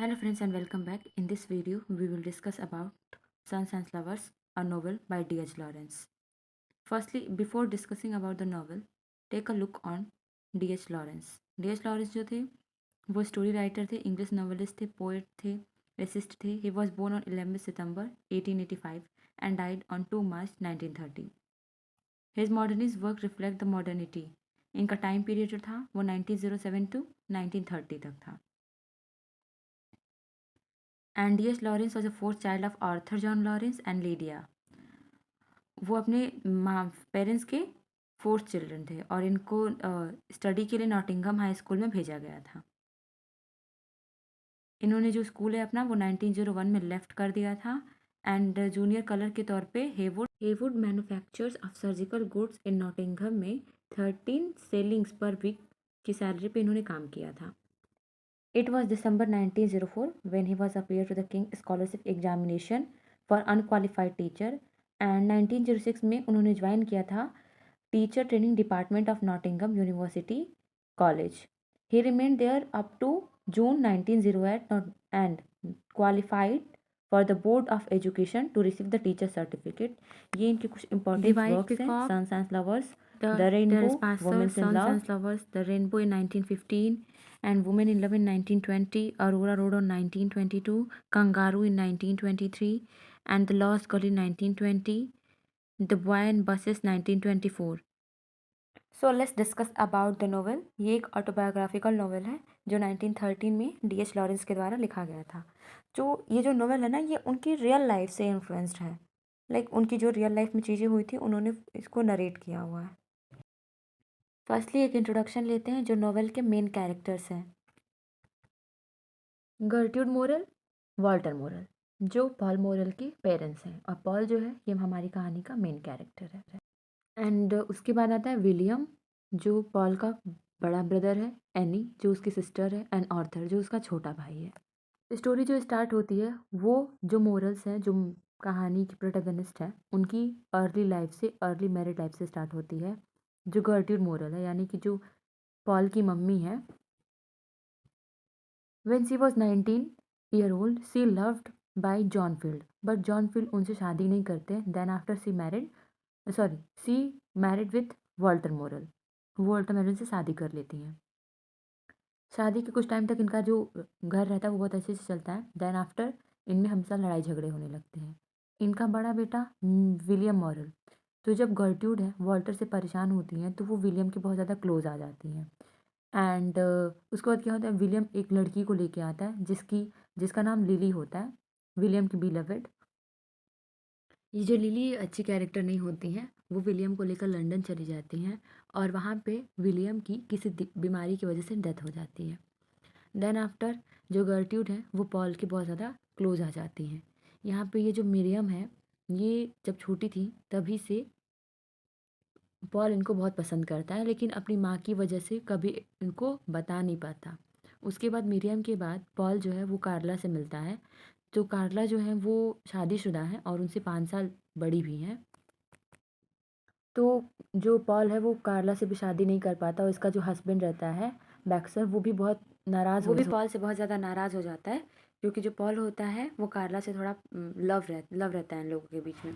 Hello friends and welcome back. In this video, we will discuss about Sons and Lovers, a novel by D.H. Lawrence. Firstly, before discussing about the novel, take a look on D.H. Lawrence. D.H. Lawrence जो थे वो story writer थे, English novelist थे, poet थे, assist थे. He was born on 11 September 1885 and died on 2 March 1930. His modernist work reflect the modernity. इनका time period जो था वो 1907 to 1930 तक था. And D.H.. Lawrence was a fourth child of Arthur John Lawrence and Lydia. वो अपने parents के fourth children थे और इनको स्टडी के लिए नॉटिंघम हाई स्कूल में भेजा गया था. इन्होंने जो स्कूल है अपना वो 1901 में लेफ्ट कर दिया था एंड जूनियर कलर के तौर पे Heywood manufactures of surgical goods in Nottingham में 13 सेलिंग्स पर वीक की सैलरी पे इन्होंने काम किया था. It was December 1904 when he was appeared to the King Scholarship Examination for Unqualified Teacher and 1906 में उन्होंने ज्वाइन किया था teacher training department of Nottingham university college. He remained there up to June 1908 and qualified for the Board of Education to receive the teacher certificate. ये इनके कुछ important works हैं. Sons and Lovers, The Rainbow, Women's in Love, Sons and Lovers, The Rainbow in 1915 and Women in Love in 1920, Aurora Road on 1922, Kangaroo in 1923 and The Lost Girl in 1920, The Boy and Buses 1924. So let's discuss about the novel. ये एक autobiographical novel है जो 1913 में D.H.. Lawrence के द्वारा लिखा गया था. ये जो नोवेल है ना ये उनकी रियल लाइफ से इन्फ्लुएंस्ड है. उनकी जो रियल लाइफ में चीज़ें हुई थी उन्होंने इसको नरेट किया हुआ है. फर्स्टली एक इंट्रोडक्शन लेते हैं जो नोवेल के मेन कैरेक्टर्स हैं. गर्ट्यूड मोरल, वॉल्टर मोरल जो पॉल मोरल के पेरेंट्स हैं और पॉल जो है ये हमारी कहानी का मेन कैरेक्टर है. एंड उसके बाद आता है विलियम जो पॉल का बड़ा ब्रदर है, एनी जो उसकी सिस्टर है एंड आर्थर जो उसका छोटा भाई है. स्टोरी जो स्टार्ट होती है वो जो मोरल्स हैं जो कहानी की प्रोटैगनिस्ट है उनकी अर्ली लाइफ से, अर्ली मैरिड लाइफ से स्टार्ट होती है. जो गर्ट्यूड मोरल है यानी कि जो पॉल की मम्मी है. When she was 19 year old, she loved by John Field, but John Field उनसे शादी नहीं करते. Then after she married with Walter Morel. Walter moral से शादी कर लेती हैं. शादी के कुछ टाइम तक इनका जो घर रहता है वो बहुत अच्छे से चलता है. देन आफ्टर इनमें हमेशा लड़ाई झगड़े होने लगते हैं. इनका बड़ा बेटा विलियम मॉरल तो जब गर्ट्यूड है वॉल्टर से परेशान होती हैं तो वो विलियम के बहुत ज़्यादा क्लोज आ जाती हैं. एंड उसके बाद क्या होता है विलियम एक लड़की को लेके आता है जिसका नाम लिली होता है, विलियम की बिलवेड. ये जो लिली अच्छी कैरेक्टर नहीं होती हैं वो विलियम को लेकर लंदन चली जाती हैं और वहाँ पे विलियम की किसी बीमारी की वजह से डेथ हो जाती है. देन आफ्टर जो गर्ट्यूड है वो पॉल के बहुत ज़्यादा क्लोज आ जाती हैं. यहाँ पे ये जो मिरियम है ये जब छोटी थी तभी से पॉल इनको बहुत पसंद करता है लेकिन अपनी माँ की वजह से कभी इनको बता नहीं पाता. उसके बाद मिरियम के बाद पॉल जो है वो कार्ला से मिलता है. तो कार्ला जो है वो शादीशुदा है और उनसे 5 साल बड़ी भी हैं. तो जो पॉल है वो कार्ला से भी शादी नहीं कर पाता और इसका जो हस्बैंड रहता है बैक्सर वो भी बहुत नाराज़ वो भी पॉल से बहुत ज़्यादा नाराज़ हो जाता है क्योंकि जो पॉल होता है वो कार्ला से थोड़ा लव रहता है इन लोगों के बीच में.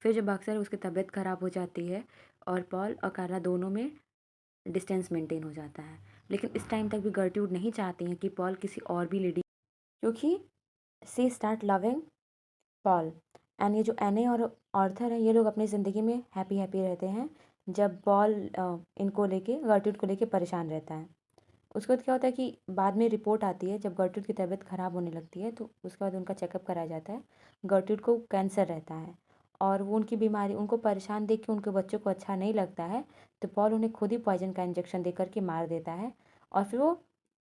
फिर जो बक्सर है उसकी तबीयत ख़राब हो जाती है और पॉल और कार्ला दोनों में डिस्टेंस मेंटेन हो जाता है. लेकिन इस टाइम तक भी गर्ट्यूड नहीं चाहती हैं कि पॉल किसी और भी लेडी क्योंकि सी स्टार्ट लविंग पॉल. एंड ये जो एने और आर्थर है ये लोग अपनी ज़िंदगी में हैप्पी हैप्पी रहते हैं जब पॉल इनको लेके गर्ट्यूड को लेके परेशान रहता है. उसके बाद क्या होता है कि बाद में रिपोर्ट आती है जब गर्ट्यूड की तबीयत ख़राब होने लगती है तो उसके बाद उनका चेकअप कराया जाता है. गर्ट्यूड को कैंसर रहता है और वो उनकी बीमारी उनको परेशान देख के उनके बच्चों को अच्छा नहीं लगता है तो पॉल उन्हें खुद ही पॉइजन का इंजेक्शन दे करके मार देता है और फिर वो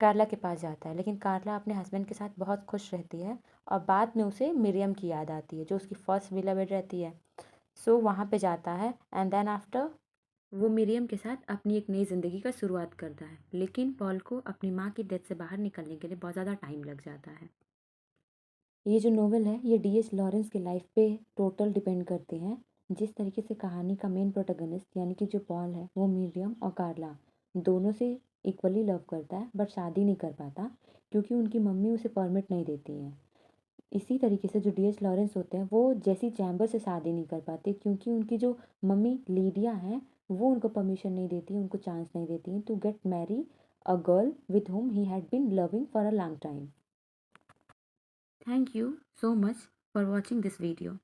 कार्ला के पास जाता है. लेकिन कार्ला अपने हस्बैंड के साथ बहुत खुश रहती है और बाद में उसे मिरियम की याद आती है जो उसकी फर्स्ट बिलवेड रहती है. सो वहाँ पे जाता है एंड देन आफ्टर वो मिरियम के साथ अपनी एक नई ज़िंदगी का शुरुआत करता है. लेकिन पॉल को अपनी माँ की डेथ से बाहर निकलने के लिए बहुत ज़्यादा टाइम लग जाता है. ये जो नोवेल है ये डी.एच. लॉरेंस के लाइफ पे टोटल डिपेंड करते हैं. जिस तरीके से कहानी का मेन प्रोटैगनिस्ट यानी कि जो पॉल है वो मिरियम और कार्ला दोनों से इक्वली लव करता है बट शादी नहीं कर पाता. क्योंकि उनकी मम्मी उसे परमिट नहीं देती हैं। इसी तरीके से जो डी.एच. लॉरेंस होते हैं वो जेसी चैम्बर से शादी नहीं कर पाते क्योंकि उनकी जो मम्मी लीडिया हैं वो उनको परमिशन नहीं देती, उनको चांस नहीं देती हैं to get marry a girl with whom he had been loving for a long time. Thank you so much for watching this video.